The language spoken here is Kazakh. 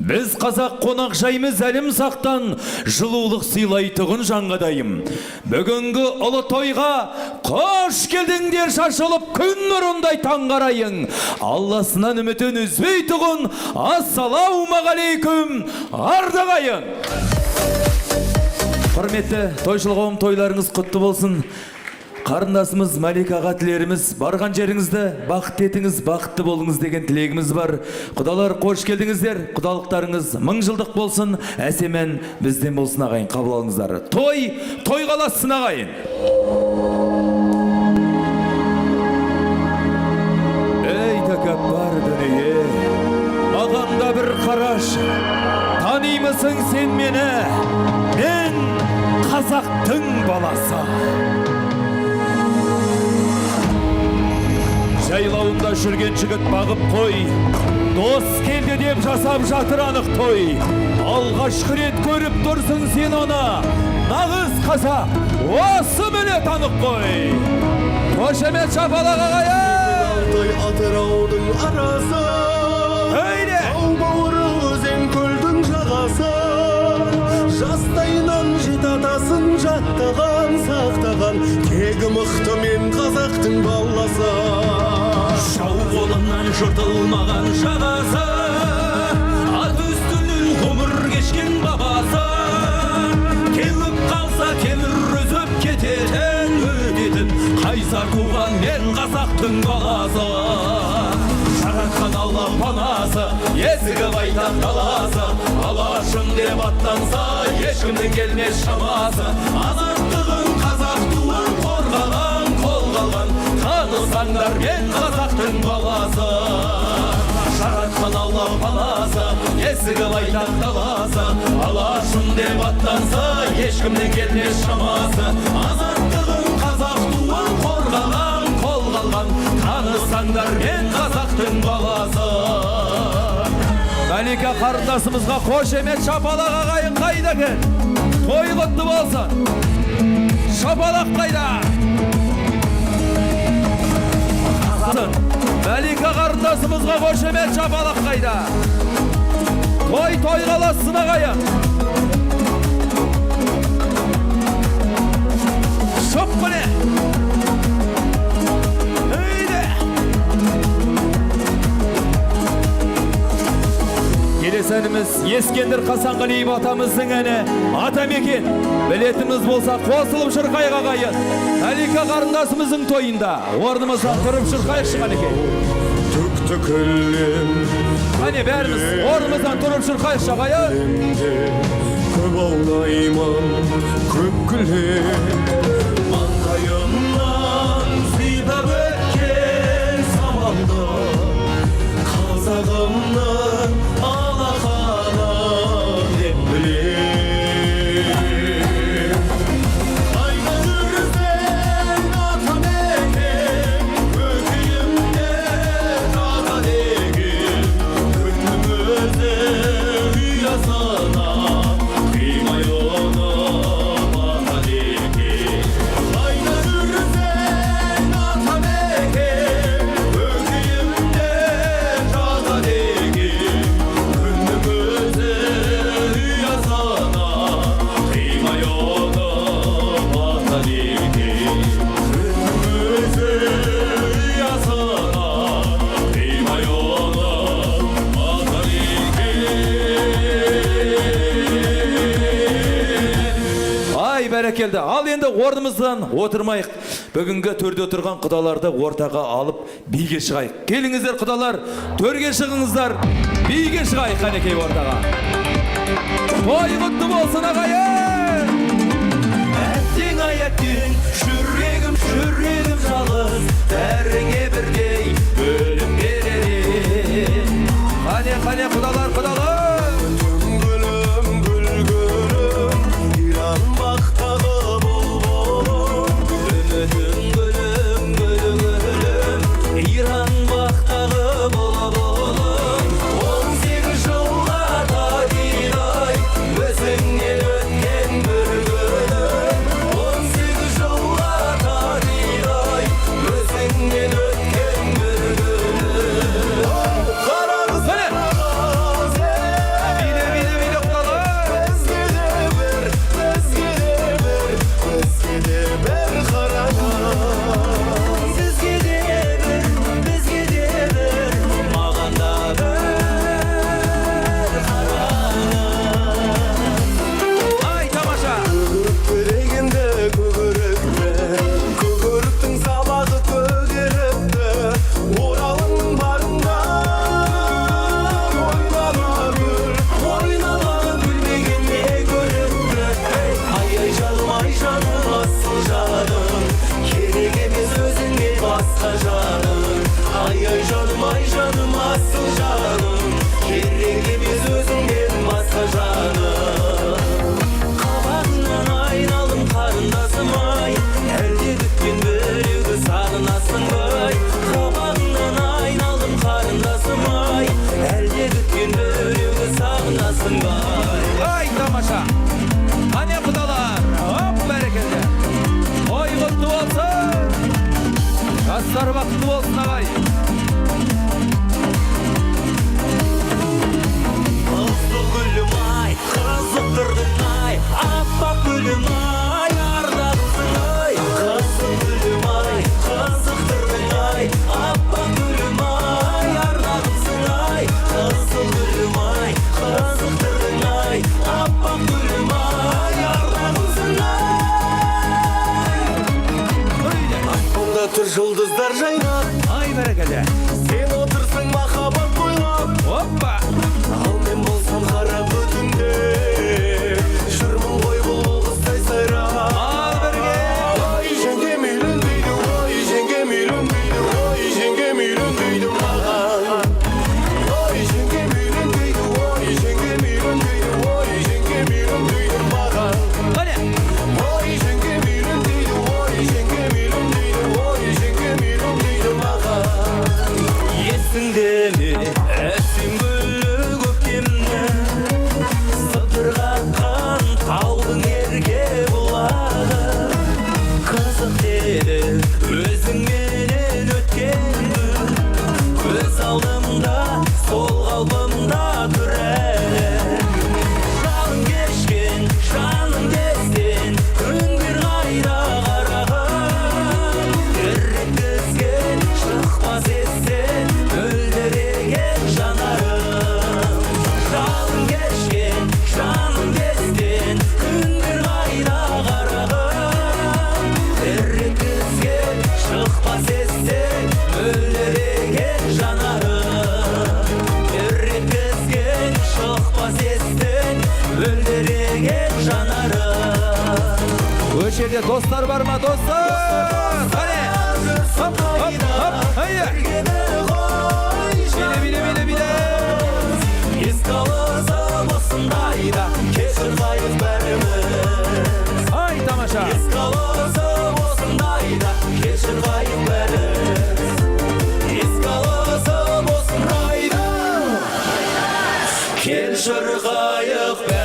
Біз қазақ қонақ жаймыз әлім сақтан, жылулық сыйлайтығын жаңғадайым. Бүгінгі ұлы тойға қош келдіңдер шашылып күн нұрындай таңғарайын. Алласынан үмітін үзбейтұғын, ассалаумағалейкум, ардағайын. Құрметті тойшыл қауым, тойларыңыз құтты болсын. Қарындасымыз Малика аға тілеріміз, барған жеріңізді бақыт етіңіз, бақытты болыңыз деген тілегіміз бар. Құдалар қош келдіңіздер, құдалықтарыңыз мың жылдық болсын, әсемен бізден болсын ағайын, қабыл алыңыздар. Той қаласын ағайын. Ей тәкаппар дүние, маған да бір қараш, танимысың сен мені, мен қазақтың баласы. Жайлауында жүрген жігіт бағып қой, дос келді деп жасап жатыр анық той. Алғашқы рет көріп тұрсың сен оны, нағыз қазақ, осы міне танық қой. Қошемет шапалақ ағайын. Алтай Атыраудың арасы, Өйде! тау бауыры өзен көлдің жағасы. Жастайынан жет атасын жаттаған, сақтаған, тегі мықты мен қазақтың баласы. Шау қолынан жыртылмаған жағасы, ат үстінен ғұмыр кешкен бабасы. Келіп қалса темір үзіп кететін, өтетін, қайсар туған мен қазақтың баласы. Жаратқан Алла панасы, есігі байтақ даласы. Алашым деп аттанса, ешкімнің келмес шамасы. Азаттығын қазақ туын қорғаған, қол қалған, танысаңдар мен қазақтың баласы. Жаратқан Алла панасы, есігі байтақ даласы. Алашым деп аттанса, ешкімнің келмес шамасы. Азаттығын қазақ туын қорғаған, қол қалған, танысаңдар мен қазақтың баласы. Малика қарындасымызға қошемет шапалақ ағайын қайда кел? Той құтты болсын. Шапалақ қайда? Малика қарындасымызға қошемет шапалақ қайда? Той қаласын ағайын. Шоп міне. Келесі әніміз Ескендір Қасанғалиев атамыздың әні Атамекен. Білетіміз болса қосылып шырқайық ағайын. Малика қарындасымыздың тойында орнымыздан тұрып шырқайық Шықанеке. Түкті күлем, Әне бәріміз орнымыздан тұрып шырқайық ағайын. көп аулайман, көп күлем. Маңдайымнан сипап өткен самалды, қазағымның алақаны деп білем. Қайда жүрсең Атамекен, көкейімде жатады екен. Күннің өзі ұясына қимай ұнап атады екен. Қайда жүрсең Атамекен, көкейімде жатады екен. Күннің өзі ұясына қимай ұнап атады екен. Күннің өзі ұясына қимай ұнап атады екен. Ай бәрекелді. Ал енді орнымыздан отырмайық. Бүгінгі төрде отырған құдаларды ортаға алып биге шығайық. Келіңіздер құдалар, төрге шығыңыздар. Биге шығайық Қанекей ортаға. Той құтты болсын ағайын. Әттең ай әттең, жүрегім жалғыз, бәріңе бірдей бөлім берер. Қане құдалар. Гүлім, гүлгүлім, иран бақтағы бұлбұлым. Үмітім гүлім, иран бақтағы бұлбұлым. 18 жылға тайдай, өзіңнен өткен бір күнім. 18 жылға тайдай, өзіңнен өткен бір күнім. Қараңыз kaldırsın vay. Ay tamaşa. Hani kudalar. Hop bereketli. Oy kutlu olsun. Kaslar vakti olsun ağay. Kızıl gülüm ay, kızıktırdın ay, appak gülüm ay, ardağısın ay. Kızıl gülüm ay, kızıktırdın ay, appak gülüm ay, ardağısın ay. Kızıl gülüm ay, kızıktırdın ay, appak gülüm ay, ardağısın ay. Bunda tür yıldızlar jaynar. Ay bereketli. Sen otursun mahabat boylap. Hoppa. Al men bolsam kara bütünde. Jürmün koy bul kızday sayra. Al berge. Ay jenge milün deydi, ay jenge milün deydi, ay jenge milün deydi mağan. Ay jenge milün deydi, ay jenge milün deydi, ay jenge milün deydi mağan. Hadi. Ay jenge milün deydi, ay jenge milün deydi, ay jenge milün deydi mağan. Есіңде ме әсем гүлі көктемді, сыдырғатқан таудың ерге бұлағы. Қызық деді өзіңменен өткен күн, көз алдымда сол қалпымда тұр әлі. Жалын кешкен жаным дестен күндер қайда қараған, еріккізген шықпас естен мөлдіреген жанарым. Жалын кешкен жаным дестен күндер қайда қараған, еріккізген шықпас естен мөлдіреген жанарым. Еріккізген шықпас естен мөлдіреген жанарым. Bu жерде достар бар ма, достар? Hadi. Hop hop hop. Haydi. Bile bile. Еске алсам осындайда кешір қайық бәріміз. Ay tamaşa. Еске алсам осындайда кешір қайық бәріміз. Еске алсам осындайда кешір қайық бәріміз.